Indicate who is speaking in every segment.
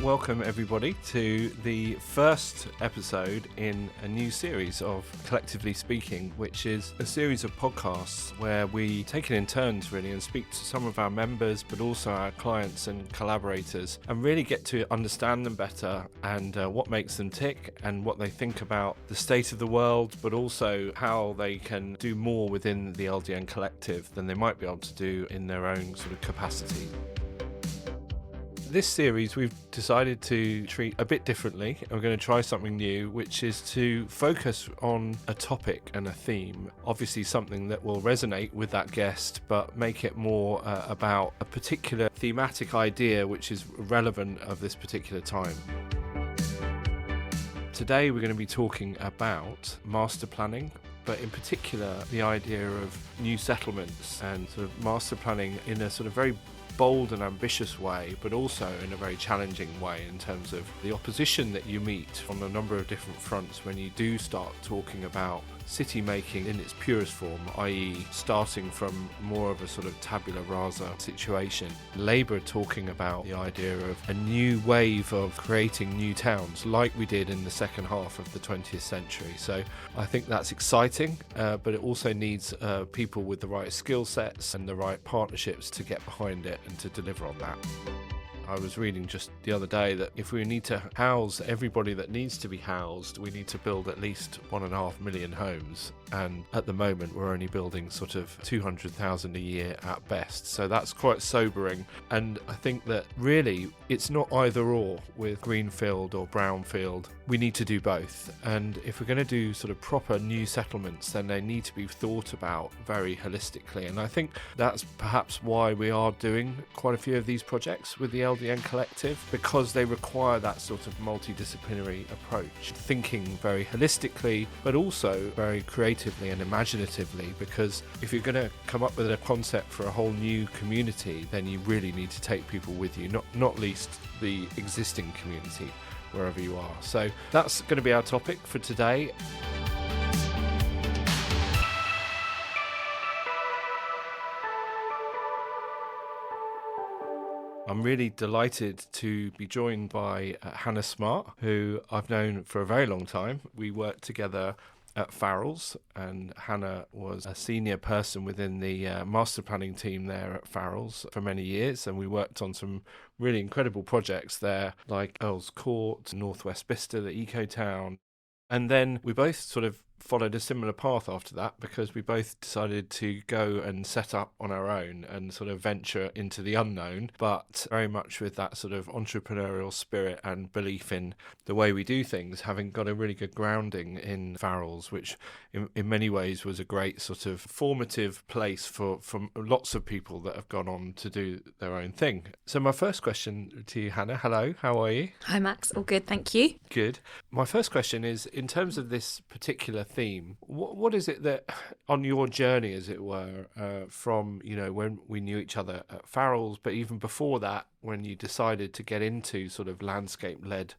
Speaker 1: Welcome everybody to the first episode in a new series of Collectively Speaking, which is a series of podcasts where we take it in turns really and speak to some of our members but also our clients and collaborators and really get to understand them better and what makes them tick and what they think about the state of the world, but also how they can do more within the LDN Collective than they might be able to do in their own sort of capacity. This series we've decided to treat a bit differently. We're going to try something new, which is to focus on a topic and a theme. Obviously something that will resonate with that guest, but make it more about a particular thematic idea which is relevant of this particular time. Today we're going to be talking about master planning, but in particular the idea of new settlements and sort of master planning in a sort of very bold and ambitious way, but also in a very challenging way in terms of the opposition that you meet on a number of different fronts when you do start talking about city making in its purest form, i.e. starting from more of a sort of tabula rasa situation. Labour talking about the idea of a new wave of creating new towns like we did in the second half of the 20th century. So I think that's exciting, but it also needs people with the right skill sets and the right partnerships to get behind it and to deliver on that. I was reading just the other day that if we need to house everybody that needs to be housed, we need to build at least 1.5 million homes. And at the moment, we're only building sort of 200,000 a year at best. So that's quite sobering. And I think that really it's not either or with greenfield or brownfield. We need to do both. And if we're going to do sort of proper new settlements, then they need to be thought about very holistically. And I think that's perhaps why we are doing quite a few of these projects with the LDN Collective, because they require that sort of multidisciplinary approach, thinking very holistically, but also very creatively and imaginatively, because if you're going to come up with a concept for a whole new community, then you really need to take people with you, not least the existing community, wherever you are. So that's going to be our topic for today. I'm really delighted to be joined by Hannah Smart, who I've known for a very long time. We worked together at Farrell's, and Hannah was a senior person within the master planning team there at Farrell's for many years, and we worked on some really incredible projects there, like Earl's Court, Northwest Bicester, the Eco Town. And then we both sort of followed a similar path after that, because we both decided to go and set up on our own and sort of venture into the unknown, but very much with that sort of entrepreneurial spirit and belief in the way we do things, having got a really good grounding in Farrell's, which in many ways was a great sort of formative place for lots of people that have gone on to do their own thing. So my first question to you, Hannah, hello, how are you?
Speaker 2: Hi Max, all good, thank you.
Speaker 1: Good. My first question is, in terms of this particular theme, what is it that on your journey, as it were, from when we knew each other at Farrell's, but even before that, when you decided to get into sort of landscape-led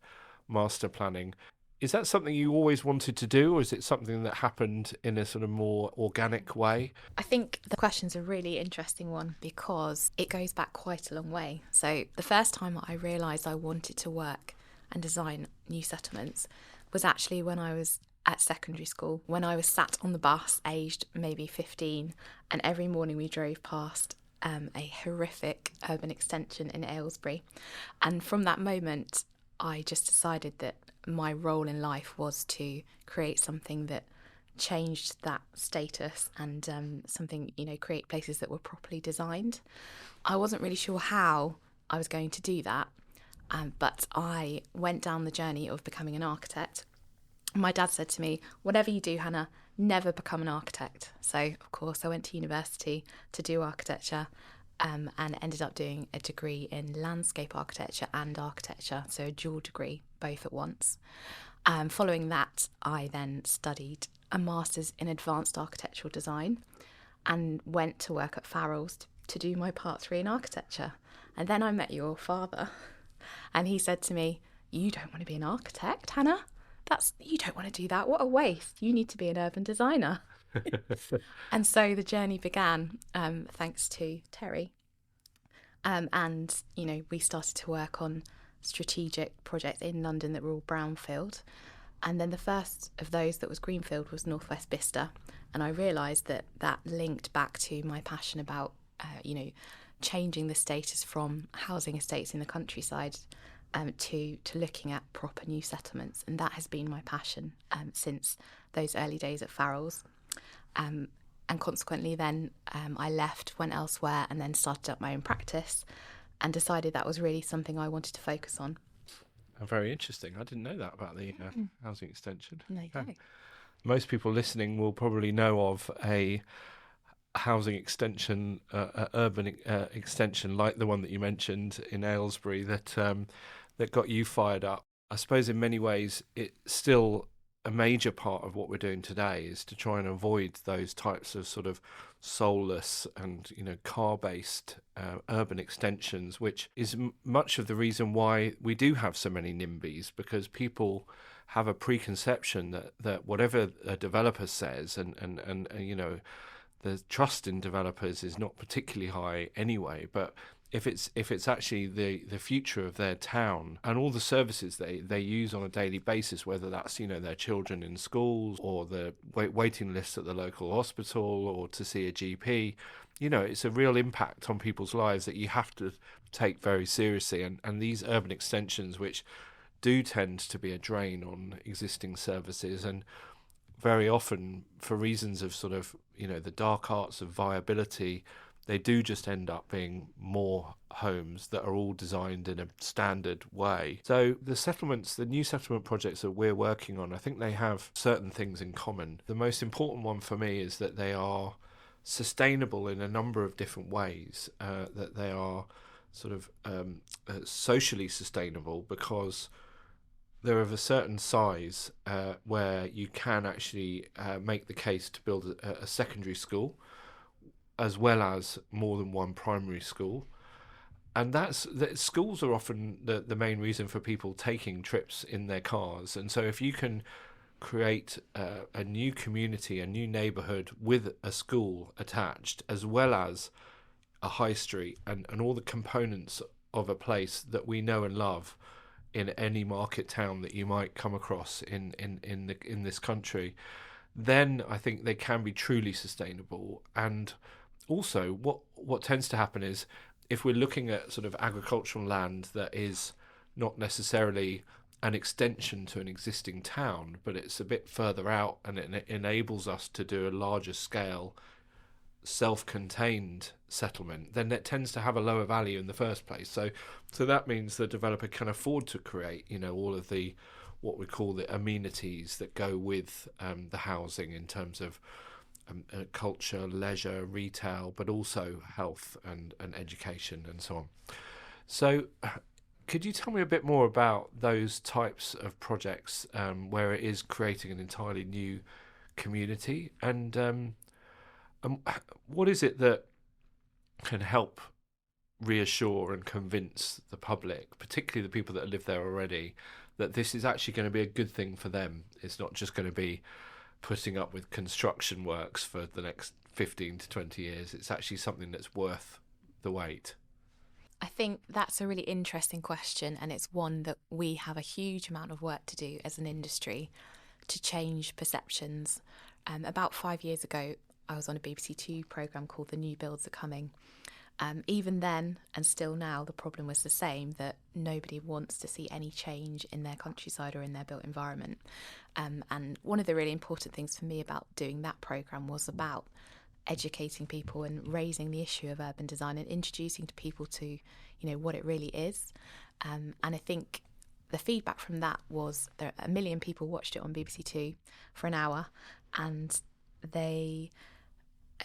Speaker 1: master planning, is that something you always wanted to do, or is it something that happened in a sort of more organic way?
Speaker 2: I think the question's a really interesting one because it goes back quite a long way. So the first time I realised I wanted to work and design new settlements was actually when I was at secondary school, when I was sat on the bus, aged maybe 15, and every morning we drove past a horrific urban extension in Aylesbury. And from that moment, I just decided that my role in life was to create something that changed that status and create places that were properly designed. I wasn't really sure how I was going to do that, but I went down the journey of becoming an architect. My dad said to me, whatever you do, Hannah, never become an architect. So, of course, I went to university to do architecture and ended up doing a degree in landscape architecture and architecture, so a dual degree, both at once. Following that, I then studied a master's in advanced architectural design and went to work at Farrell's to do my Part 3 in architecture. And then I met your father, and he said to me, you don't want to be an architect, Hannah? You don't want to do that. What a waste. You need to be an urban designer. And so the journey began, thanks to Terry. And, we started to work on strategic projects in London that were all brownfield. And then the first of those that was greenfield was Northwest Bicester. And I realised that that linked back to my passion about, changing the status from housing estates in the countryside to looking at proper new settlements. And that has been my passion since those early days at Farrell's. And consequently then I left, went elsewhere, and then started up my own practice and decided that was really something I wanted to focus on.
Speaker 1: Very interesting. I didn't know that about the housing extension.
Speaker 2: There you go.
Speaker 1: Most people listening will probably know of a housing extension, urban extension like the one that you mentioned in Aylesbury that got you fired up. I suppose in many ways it's still a major part of what we're doing today is to try and avoid those types of sort of soulless and car-based urban extensions, which is much of the reason why we do have so many NIMBYs, because people have a preconception that whatever a developer says and the trust in developers is not particularly high anyway, but if it's actually the future of their town and all the services they use on a daily basis, whether that's their children in schools or the waiting lists at the local hospital or to see a GP, it's a real impact on people's lives that you have to take very seriously. And these urban extensions, which do tend to be a drain on existing services, and very often for reasons of sort of the dark arts of viability, they do just end up being more homes that are all designed in a standard way. So the new settlement projects that we're working on, I think they have certain things in common. The most important one for me is that they are sustainable in a number of different ways, that they are sort of socially sustainable because they're of a certain size where you can actually make the case to build a secondary school as well as more than one primary school. And schools are often the main reason for people taking trips in their cars. And so if you can create a new community, a new neighbourhood with a school attached, as well as a high street and all the components of a place that we know and love in any market town that you might come across in this country, then I think they can be truly sustainable. And also what tends to happen is if we're looking at sort of agricultural land that is not necessarily an extension to an existing town, but it's a bit further out and it enables us to do a larger scale self-contained settlement, then it tends to have a lower value in the first place. So that means the developer can afford to create all of the what we call the amenities that go with the housing in terms of culture, leisure, retail, but also health and education and so on. So could you tell me a bit more about those types of projects where it is creating an entirely new community, and what is it that can help reassure and convince the public, particularly the people that live there already, that this is actually going to be a good thing for them? It's not just going to be putting up with construction works for the next 15 to 20 years. It's actually something that's worth the wait.
Speaker 2: I think that's a really interesting question, and it's one that we have a huge amount of work to do as an industry to change perceptions. About 5 years ago, I was on a BBC Two programme called The New Builds Are Coming. Even then, and still now, the problem was the same, that nobody wants to see any change in their countryside or in their built environment. And one of the really important things for me about doing that programme was about educating people and raising the issue of urban design and introducing to people to, what it really is. And I think the feedback from that was that 1 million people watched it on BBC Two for an hour, and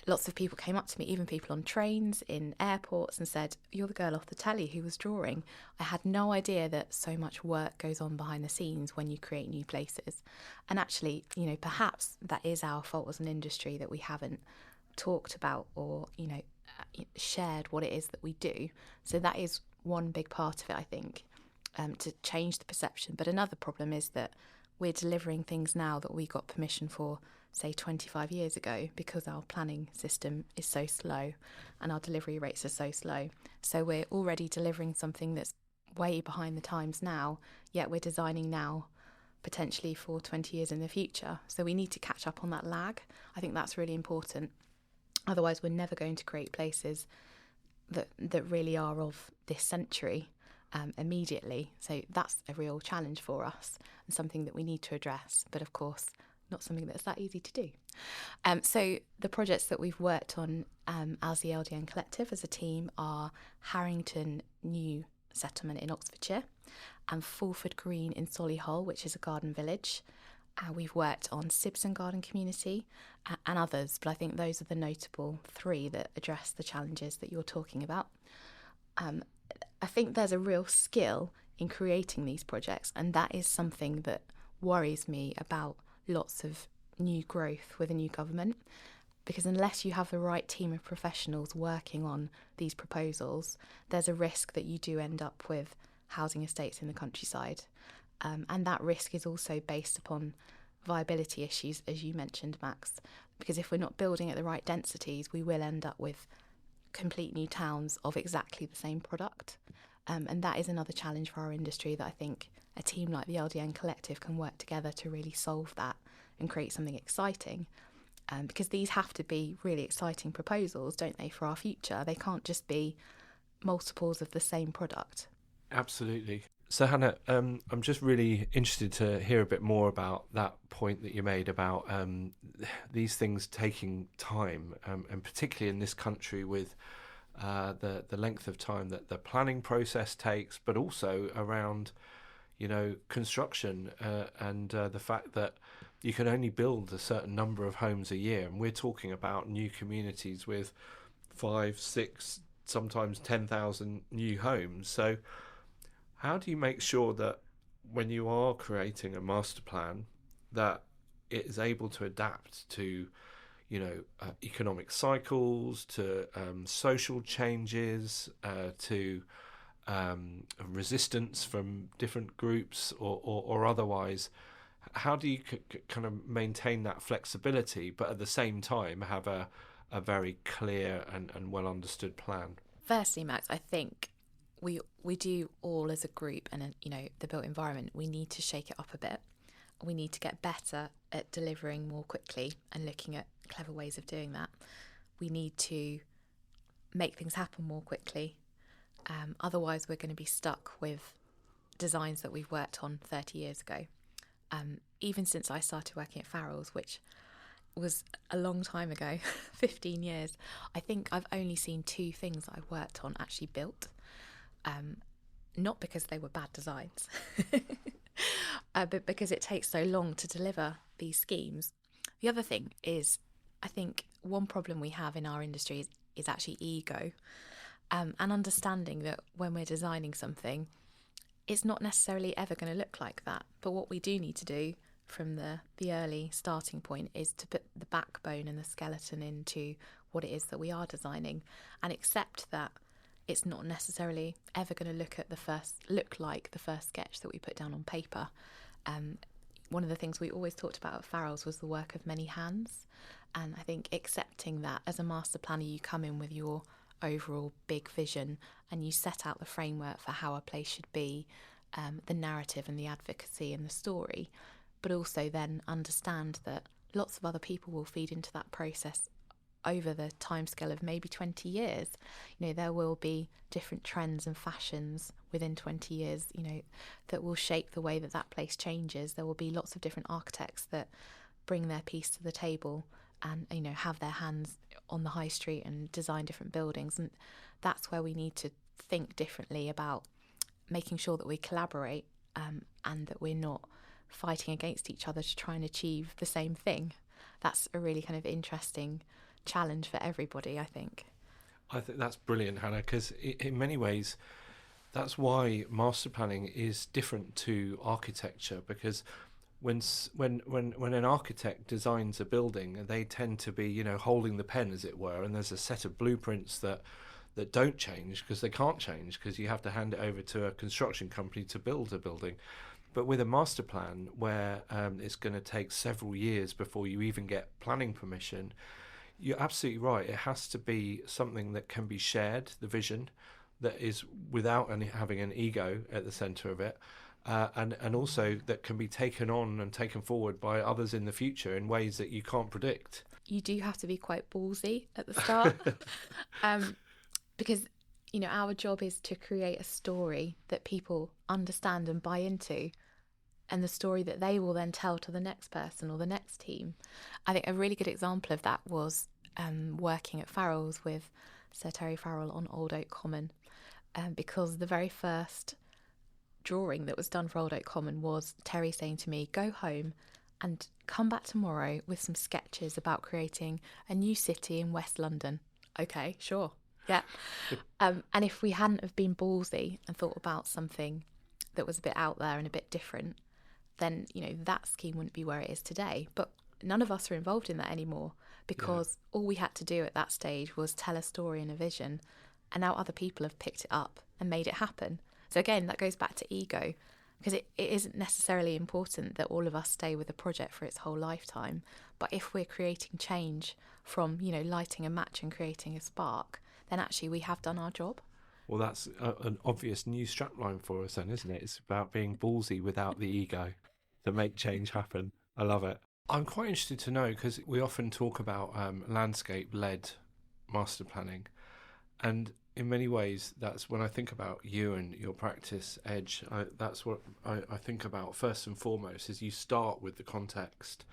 Speaker 2: lots of people came up to me, even people on trains, in airports, and said, "You're the girl off the telly who was drawing." I had no idea that so much work goes on behind the scenes when you create new places. And actually, perhaps that is our fault as an industry, that we haven't talked about or, shared what it is that we do. So that is one big part of it, I think, to change the perception. But another problem is that we're delivering things now that we got permission for, say, 25 years ago, because our planning system is so slow and our delivery rates are so slow. So we're already delivering something that's way behind the times now, yet we're designing now potentially for 20 years in the future. So we need to catch up on that lag. I think that's really important. Otherwise, we're never going to create places that really are of this century immediately. So that's a real challenge for us and something that we need to address. But of course, not something that's that easy to do. So the projects that we've worked on as the LDN Collective as a team are Harrington New Settlement in Oxfordshire and Fulford Green in Solihull, which is a garden village. We've worked on Sibson Garden Community and others, but I think those are the notable three that address the challenges that you're talking about. I think there's a real skill in creating these projects, and that is something that worries me about lots of new growth with a new government, because unless you have the right team of professionals working on these proposals, there's a risk that you do end up with housing estates in the countryside. And that risk is also based upon viability issues, as you mentioned, Max, because if we're not building at the right densities, we will end up with complete new towns of exactly the same product. And that is another challenge for our industry that I think a team like the LDN Collective can work together to really solve that and create something exciting. Because these have to be really exciting proposals, don't they, for our future? They can't just be multiples of the same product.
Speaker 1: Absolutely. So Hannah, I'm just really interested to hear a bit more about that point that you made about these things taking time, and particularly in this country with the length of time that the planning process takes, but also around, construction and the fact that you can only build a certain number of homes a year. And we're talking about new communities with 5, 6, sometimes 10,000 new homes. So how do you make sure that when you are creating a master plan that it is able to adapt to, economic cycles, to social changes, to resistance from different groups or otherwise? How do you kind of maintain that flexibility, but at the same time have a very clear and well understood plan?
Speaker 2: Firstly, Max, I think we do all as a group and, the built environment, we need to shake it up a bit. We need to get better at delivering more quickly and looking at clever ways of doing that. We need to make things happen more quickly. Otherwise, we're going to be stuck with designs that we've worked on 30 years ago. Even since I started working at Farrell's, which was a long time ago, 15 years, I think I've only seen 2 things that I've worked on actually built. Not because they were bad designs, but because it takes so long to deliver these schemes. The other thing is, I think one problem we have in our industry is actually ego, and understanding that when we're designing something, it's not necessarily ever going to look like that. But what we do need to do from the early starting point is to put the backbone and the skeleton into what it is that we are designing, and accept that it's not necessarily ever going to look like the first sketch that we put down on paper. One of the things we always talked about at Farrell's was the work of many hands, and I think accepting that as a master planner, you come in with your overall big vision and you set out the framework for how a place should be, the narrative and the advocacy and the story, but also then understand that lots of other people will feed into that process over the timescale of maybe 20 years. There will be different trends and fashions within 20 years, that will shape the way that place changes. There will be lots of different architects that bring their piece to the table and, have their hands on the high street and design different buildings. And that's where we need to think differently about making sure that we collaborate, and that we're not fighting against each other to try and achieve the same thing. That's a really kind of interesting challenge for everybody, I think.
Speaker 1: I think that's brilliant, Hannah, because in many ways that's why master planning is different to architecture, because when an architect designs a building, they tend to be holding the pen, as it were, and there's a set of blueprints that don't change because they can't change, because you have to hand it over to a construction company to build a building. But with a master plan where it's going to take several years before you even get planning permission, you're absolutely right. It has to be something that can be shared, the vision, that is without having an ego at the centre of it, and also that can be taken on and taken forward by others in the future in ways that you can't predict.
Speaker 2: You do have to be quite ballsy at the start, because our job is to create a story that people understand and buy into, and the story that they will then tell to the next person or the next team. I think a really good example of that was working at Farrell's with Sir Terry Farrell on Old Oak Common, because the very first drawing that was done for Old Oak Common was Terry saying to me, go home and come back tomorrow with some sketches about creating a new city in West London. Okay, sure. Yeah. And if we hadn't have been ballsy and thought about something that was a bit out there and a bit different, then, that scheme wouldn't be where it is today. But none of us are involved in that anymore, because all we had to do at that stage was tell a story and a vision, and now other people have picked it up and made it happen. So again, that goes back to ego, because it isn't necessarily important that all of us stay with a project for its whole lifetime. But if we're creating change from, lighting a match and creating a spark, then actually we have done our job.
Speaker 1: Well, that's an obvious new strapline for us then, isn't it? It's about being ballsy without the ego to make change happen. I love it. I'm quite interested to know, because we often talk about landscape-led master planning, and in many ways, that's when I think about you and your practice, Edge. That's what I think about first and foremost, is you start with the context,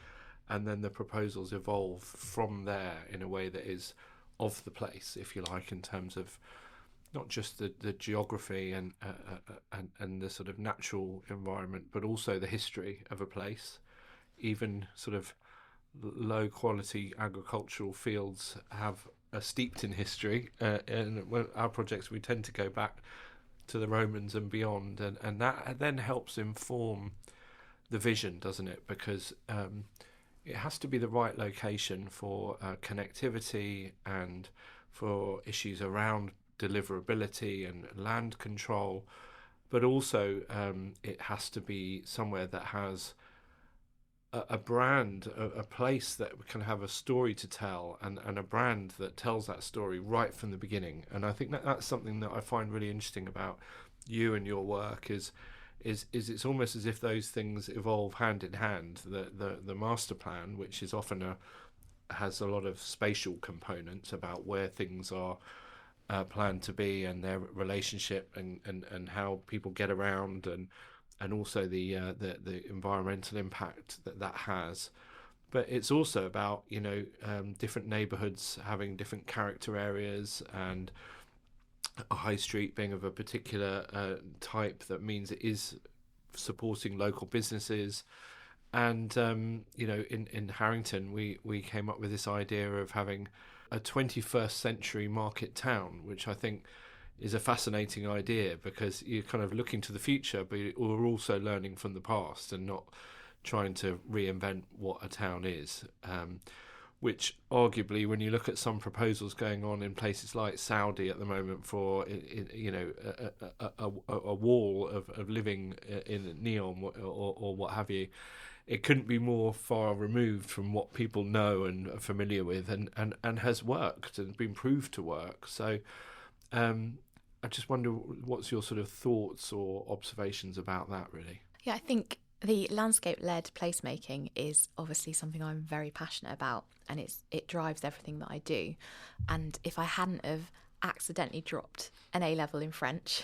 Speaker 1: and then the proposals evolve from there in a way that is of the place, if you like, in terms of not just the geography and the sort of natural environment, but also the history of a place. Even sort of low quality agricultural fields are steeped in history, and our projects, we tend to go back to the Romans and beyond, and that then helps inform the vision, doesn't it? Because it has to be the right location for connectivity and for issues around deliverability and land control, but also it has to be somewhere that has a brand, a place that can have a story to tell, and a brand that tells that story right from the beginning. And I think that's something that I find really interesting about you and your work is it's almost as if those things evolve hand in hand. The master plan, which is often has a lot of spatial components about where things are planned to be and their relationship and how people get around, and also the environmental impact that has. But it's also about different neighbourhoods having different character areas, and a high street being of a particular type that means it is supporting local businesses. And in Harrington we came up with this idea of having a 21st century market town, which I think is a fascinating idea, because you're kind of looking to the future, but we're also learning from the past and not trying to reinvent what a town is. Which arguably, when you look at some proposals going on in places like Saudi at the moment for a wall of living in NEOM or what have you, it couldn't be more far removed from what people know and are familiar with, and has worked and been proved to work. So I just wonder, what's your sort of thoughts or observations about that, really?
Speaker 2: Yeah, I think the landscape-led placemaking is obviously something I'm very passionate about, and it drives everything that I do. And if I hadn't have accidentally dropped an A-level in French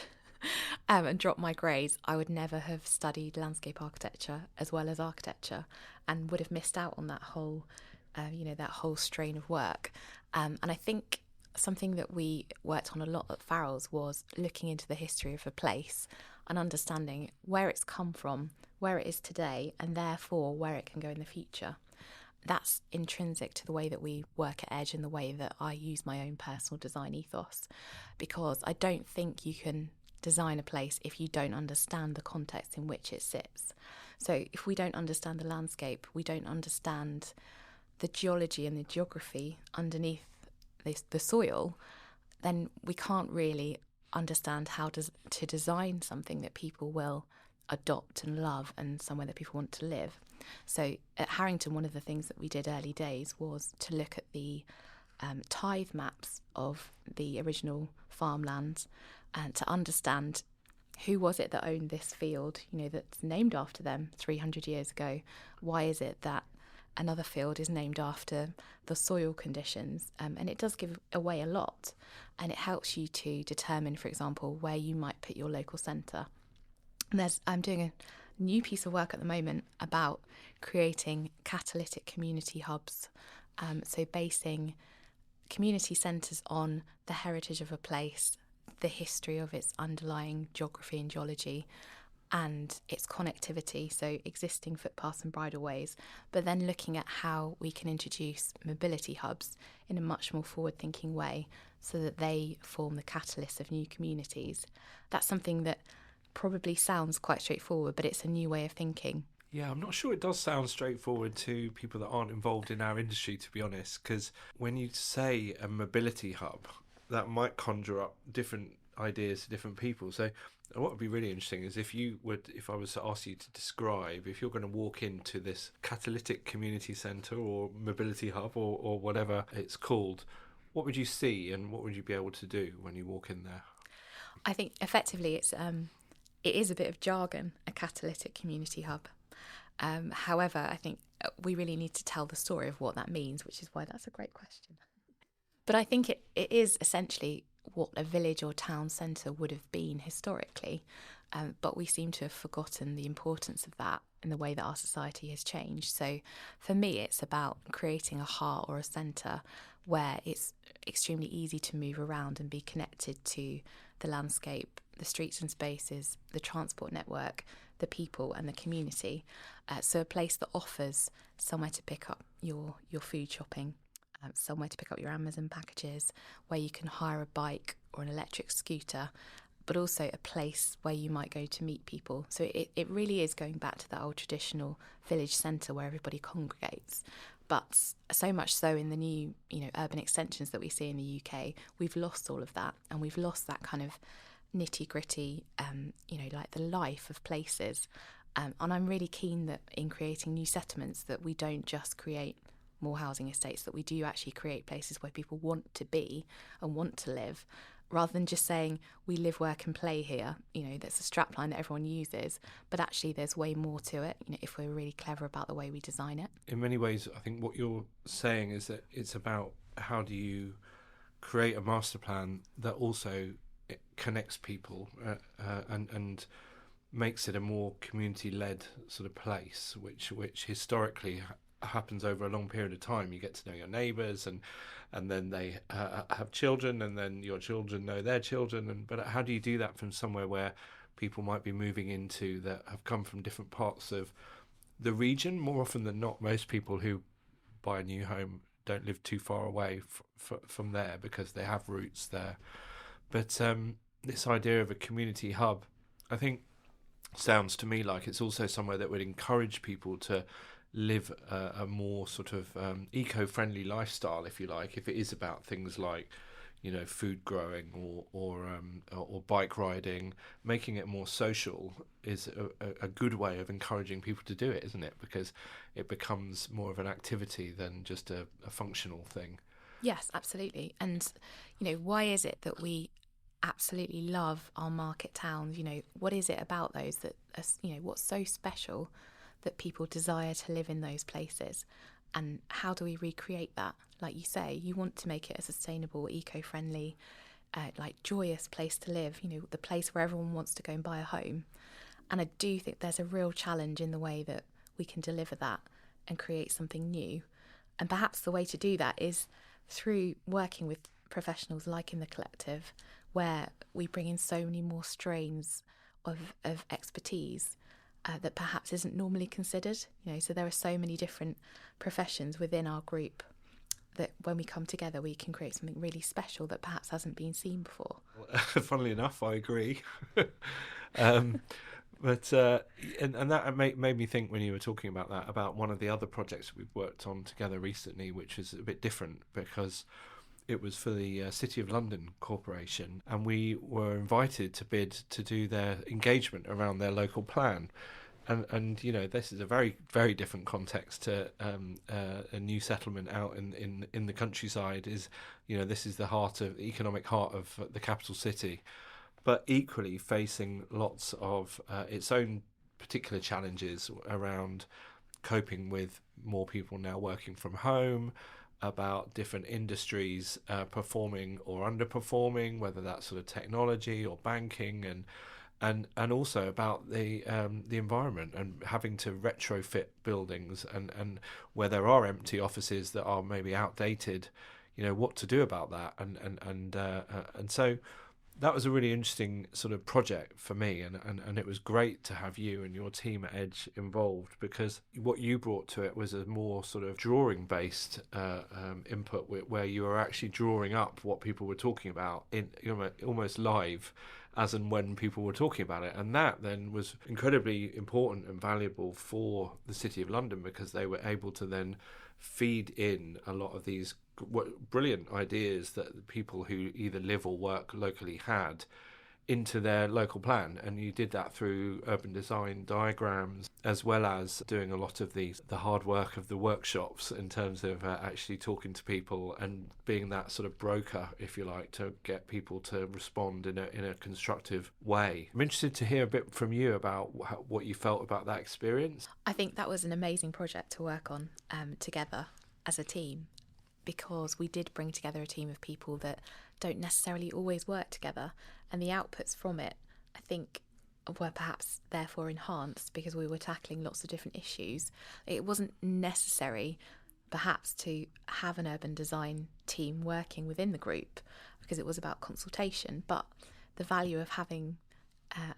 Speaker 2: and dropped my grades, I would never have studied landscape architecture as well as architecture, and would have missed out on that whole, that whole strain of work. And I think something that we worked on a lot at Farrell's was looking into the history of a place and understanding where it's come from, where it is today, and therefore where it can go in the future. That's intrinsic to the way that we work at Edge and the way that I use my own personal design ethos, because I don't think you can design a place if you don't understand the context in which it sits. So if we don't understand the landscape, we don't understand the geology and the geography underneath the soil, then we can't really understand how to design something that people will adopt and love, and somewhere that people want to live. So at Harrington, one of the things that we did early days was to look at the tithe maps of the original farmlands, and to understand who was it that owned this field, that's named after them 300 years ago. Why is it that another field is named after the soil conditions? And it does give away a lot, and it helps you to determine, for example, where you might put your local centre. And I'm doing a new piece of work at the moment about creating catalytic community hubs, so basing community centres on the heritage of a place, the history of its underlying geography and geology, and its connectivity, so existing footpaths and bridleways, but then looking at how we can introduce mobility hubs in a much more forward-thinking way so that they form the catalyst of new communities. That's something that probably sounds quite straightforward, but it's a new way of thinking.
Speaker 1: Yeah, I'm not sure it does sound straightforward to people that aren't involved in our industry, to be honest, because when you say a mobility hub, that might conjure up different ideas to different people. So what would be really interesting is if I was to ask you to describe, if you're going to walk into this catalytic community centre or mobility hub or whatever it's called, what would you see and what would you be able to do when you walk in there?
Speaker 2: I think effectively it is a bit of jargon, a catalytic community hub. However, I think we really need to tell the story of what that means, which is why that's a great question. But I think it is essentially what a village or town centre would have been historically, but we seem to have forgotten the importance of that in the way that our society has changed. So for me, it's about creating a heart or a centre where it's extremely easy to move around and be connected to the landscape, the streets and spaces, the transport network, the people and the community. So a place that offers somewhere to pick up your food shopping, somewhere to pick up your Amazon packages, where you can hire a bike or an electric scooter, but also a place where you might go to meet people. So it really is going back to that old traditional village centre where everybody congregates. But so much so in the new, urban extensions that we see in the UK, we've lost all of that, and we've lost that kind of nitty-gritty, like the life of places. And I'm really keen that in creating new settlements that we don't just create more housing estates, that we do actually create places where people want to be and want to live, rather than just saying we live, work and play here. That's a strapline that everyone uses, but actually there's way more to it, if we're really clever about the way we design it.
Speaker 1: In many ways, I think what you're saying is that it's about how do you create a master plan that also connects people and makes it a more community-led sort of place, which historically happens over a long period of time. You get to know your neighbours, and then they have children, and then your children know their children. But how do you do that from somewhere where people might be moving into that have come from different parts of the region? More often than not, most people who buy a new home don't live too far away from there because they have roots there. But this idea of a community hub, I think, sounds to me like it's also somewhere that would encourage people to live a more sort of eco-friendly lifestyle, if you like, if it is about things like, food growing or bike riding. Making it more social is a good way of encouraging people to do it, isn't it? Because it becomes more of an activity than just a functional thing.
Speaker 2: Yes, absolutely. And, why is it that we absolutely love our market towns? What is it about those that, what's so special that people desire to live in those places? And how do we recreate that? Like you say, you want to make it a sustainable, eco-friendly, joyous place to live, the place where everyone wants to go and buy a home. And I do think there's a real challenge in the way that we can deliver that and create something new. And perhaps the way to do that is through working with professionals like in the collective, where we bring in so many more strains of expertise that perhaps isn't normally considered. So there are so many different professions within our group that when we come together, we can create something really special that perhaps hasn't been seen before.
Speaker 1: Funnily enough, I agree. But that made me think when you were talking about that, about one of the other projects we've worked on together recently, which is a bit different because it was for the City of London Corporation, and we were invited to bid to do their engagement around their local plan. And this is a very, very different context to a new settlement out in the countryside. This is the economic heart of the capital city. but equally facing lots of its own particular challenges around coping with more people now working from home, about different industries performing or underperforming, whether that's sort of technology or banking, and also about the environment and having to retrofit buildings, and where there are empty offices that are maybe outdated, what to do about that, and so that was a really interesting sort of project for me, and it was great to have you and your team at Edge involved, because what you brought to it was a more sort of drawing based input, where you were actually drawing up what people were talking about in almost live, as and when people were talking about it. And that then was incredibly important and valuable for the City of London, because they were able to then feed in a lot of these brilliant ideas that people who either live or work locally had into their local plan. And you did that through urban design diagrams, as well as doing a lot of the hard work of the workshops, in terms of actually talking to people and being that sort of broker, if you like, to get people to respond in a constructive way. I'm interested to hear a bit from you about what you felt about that experience.
Speaker 2: I think that was an amazing project to work on together as a team, because we did bring together a team of people that don't necessarily always work together, and the outputs from it, I think, were perhaps therefore enhanced because we were tackling lots of different issues. It wasn't necessary perhaps to have an urban design team working within the group, because it was about consultation, but the value of having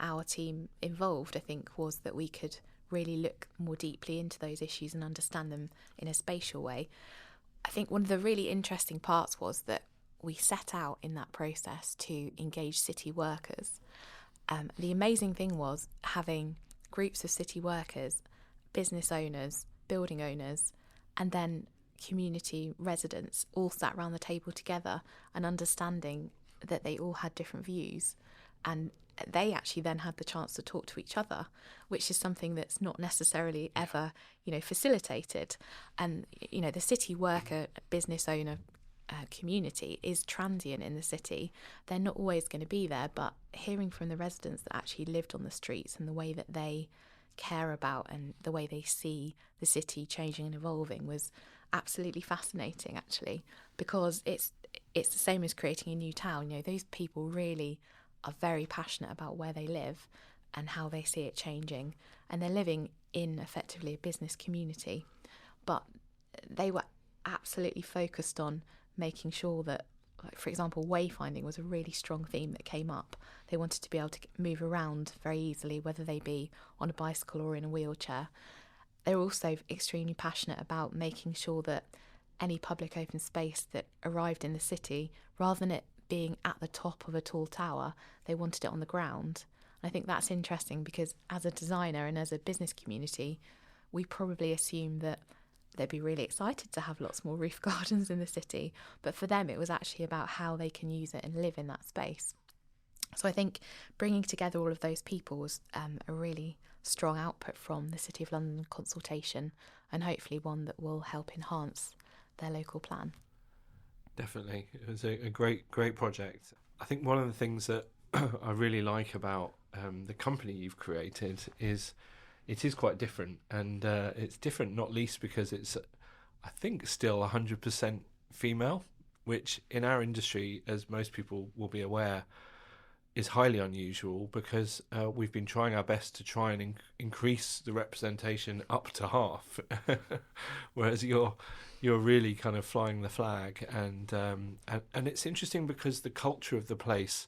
Speaker 2: our team involved, I think, was that we could really look more deeply into those issues and understand them in a spatial way. I think one of the really interesting parts was that we set out in that process to engage city workers. The amazing thing was having groups of city workers, business owners, building owners, and then community residents all sat around the table together and understanding that they all had different views, and they actually then had the chance to talk to each other, which is something that's not necessarily ever, facilitated. And, the city worker, business owner community is transient in the city. They're not always going to be there, but hearing from the residents that actually lived on the streets and the way that they care about and the way they see the city changing and evolving was absolutely fascinating, actually, because it's the same as creating a new town. Those people really are very passionate about where they live and how they see it changing, and they're living in effectively a business community, but they were absolutely focused on making sure that, like, for example, wayfinding was a really strong theme that came up. They wanted to be able to move around very easily, whether they be on a bicycle or in a wheelchair. They're also extremely passionate about making sure that any public open space that arrived in the city, rather than it being at the top of a tall tower, they wanted it on the ground. And I think that's interesting, because as a designer and as a business community, we probably assume that they'd be really excited to have lots more roof gardens in the city, but for them it was actually about how they can use it and live in that space. So I think bringing together all of those people was a really strong output from the City of London consultation, and hopefully one that will help enhance their local plan.
Speaker 1: Definitely. It was a great project. I think one of the things that I really like about the company you've created is it is quite different, and it's different not least because it's, I think, still 100% female, which in our industry, as most people will be aware, is highly unusual, because we've been trying our best to try and increase the representation up to half, whereas you're really kind of flying the flag, and it's interesting because the culture of the place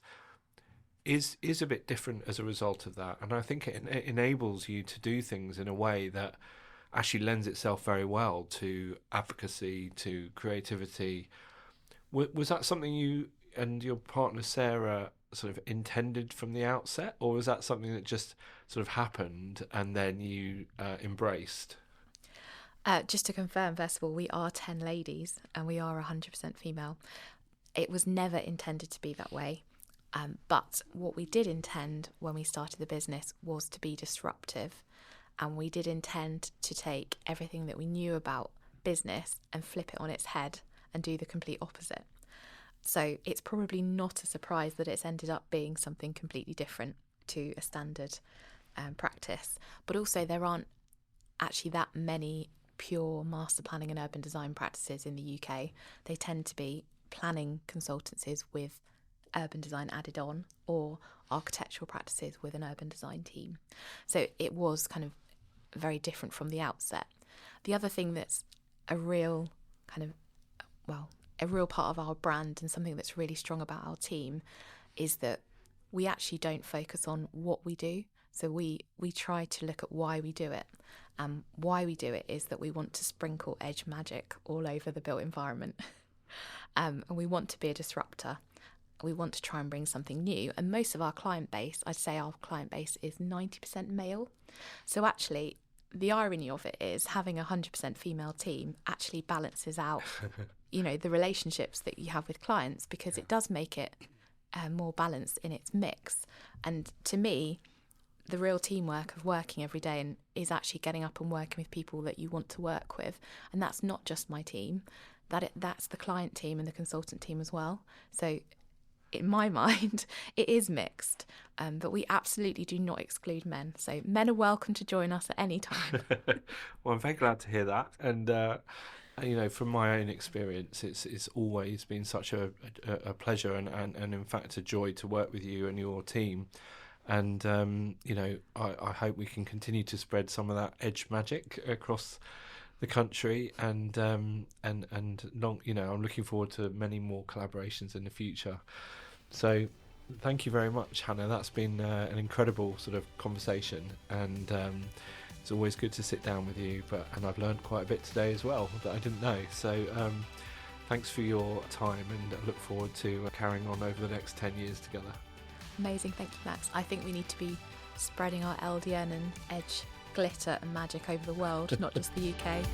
Speaker 1: is a bit different as a result of that, and I think it enables you to do things in a way that actually lends itself very well to advocacy, to creativity. Was that something you and your partner Sarah sort of intended from the outset, or was that something that just sort of happened and then you embraced?
Speaker 2: Just to confirm, first of all, we are 10 ladies and we are 100% female. It was never intended to be that way. But what we did intend when we started the business was to be disruptive, and we did intend to take everything that we knew about business and flip it on its head and do the complete opposite. So it's probably not a surprise that it's ended up being something completely different to a standard practice. But also there aren't actually that many pure master planning and urban design practices in the UK. They tend to be planning consultancies with urban design added on, or architectural practices with an urban design team. So it was kind of very different from the outset. The other thing that's a real part of our brand and something that's really strong about our team is that we actually don't focus on what we do. So we try to look at why we do it. Why we do it is that we want to sprinkle edge magic all over the built environment. And we want to be a disruptor. We want to try and bring something new. And most of our client base, I'd say our client base is 90% male. So actually, the irony of it is having a 100% female team actually balances out, the relationships that you have with clients, because it does make it more balanced in its mix. And to me, the real teamwork of working every day and is actually getting up and working with people that you want to work with. And that's not just my team, that's the client team and the consultant team as well. So in my mind, it is mixed, but we absolutely do not exclude men. So men are welcome to join us at any time.
Speaker 1: Well, I'm very glad to hear that. And, from my own experience, it's always been such a pleasure and in fact a joy to work with you and your team. And, I hope we can continue to spread some of that edge magic across the country, and long, I'm looking forward to many more collaborations in the future. So thank you very much, Hannah. That's been an incredible sort of conversation, and it's always good to sit down with you, and I've learned quite a bit today as well that I didn't know. So thanks for your time, and I look forward to carrying on over the next 10 years together.
Speaker 2: Amazing, thank you, Max. I think we need to be spreading our LDN and edge glitter and magic over the world, not just the UK.